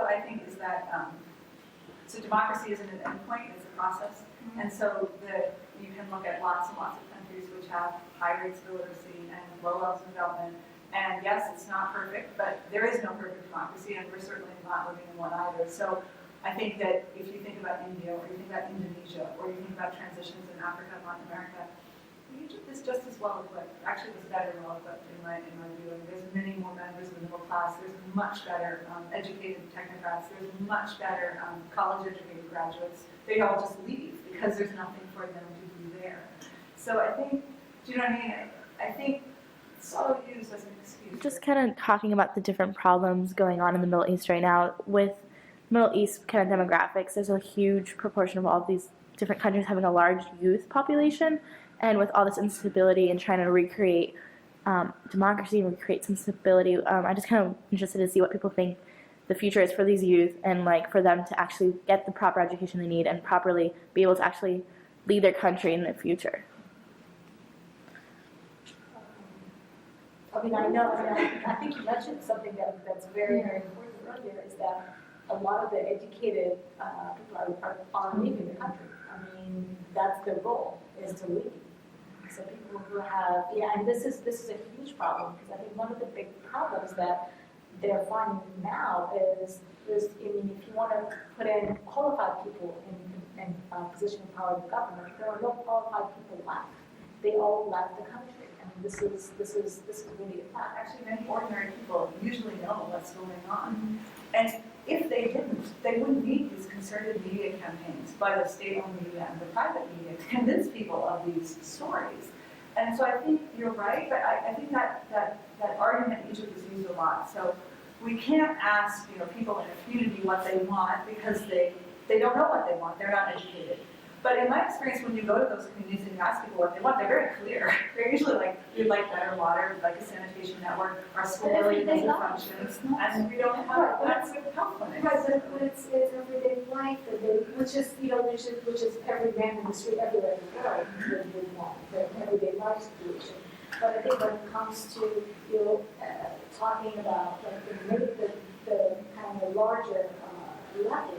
I think is that, so democracy isn't an endpoint, it's a process. And so you can look at lots and lots of countries which have high rates of illiteracy and low levels of development. And yes, it's not perfect, but there is no perfect democracy, and we're certainly not living in one either. So I think that if you think about India, or you think about Indonesia, or you think about transitions in Africa and Latin America, Egypt is just as well equipped. Actually, was better well equipped in my view. And there's many more members of the middle class. There's much better educated technocrats. There's much better college-educated graduates. They all just leave because there's nothing for them to do there. So I think, do you know what I mean? I think it's all used as an excuse. Just kind of talking about the different problems going on in the Middle East right now. With Middle East kind of demographics, there's a huge proportion of all of these different countries having a large youth population. And with all this instability and trying to recreate democracy and recreate some stability, I just kind of interested to see what people think the future is for these youth, and like for them to actually get the proper education they need and properly be able to actually lead their country in the future. I mean, I think you mentioned something that's very, very important earlier, is that a lot of the educated people are leaving the country. I mean, that's their goal, is to leave. So people who have, and this is a huge problem, because I think one of the big problems that they're finding now is I mean, if you want to put in qualified people in position of power in the government, there are no qualified people left. They all left the country. This is really a fact. Actually, many ordinary people usually know what's going on. And if they didn't, they wouldn't need these concerted media campaigns by the state-owned media and the private media to convince people of these stories. And so I think you're right, but I think that argument in Egypt is used a lot. So we can't ask people in a community what they want, because they don't know what they want. They're not educated. But in my experience, when you go to those communities and you ask people what they want, they're very clear. They're usually like, we'd like better water, we'd like a sanitation network, our school really doesn't function, and we don't have that's a health clinic. Right, but it's everyday life, which is every man in the street everywhere in the world would want, the everyday life situation. But I think when it comes to talking about maybe the kind of larger level,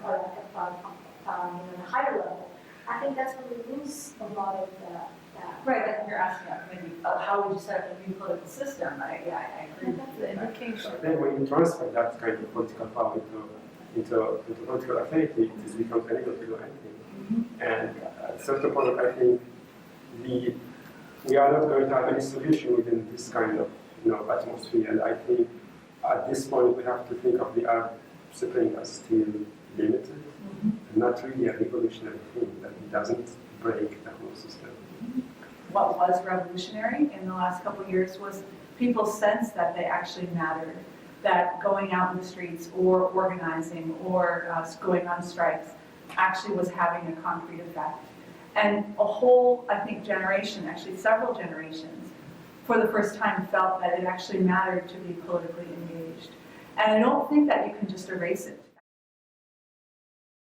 or a higher level, I think that's when we lose a lot of that. Right, but you're asking maybe how would you set up a new political system? I agree with the education. Then when you transfer that kind of political power into political authority, it becomes illegal to do anything. And at a certain point, I think we are not going to have any solution within this kind of atmosphere. And I think at this point we have to think of the Arab Spring as still limited. Not really a revolutionary thing, that it doesn't break the whole system. What was revolutionary in the last couple of years was people's sense that they actually mattered, that going out in the streets or organizing or going on strikes actually was having a concrete effect. And a whole, I think, generation, actually several generations, for the first time felt that it actually mattered to be politically engaged. And I don't think that you can just erase it.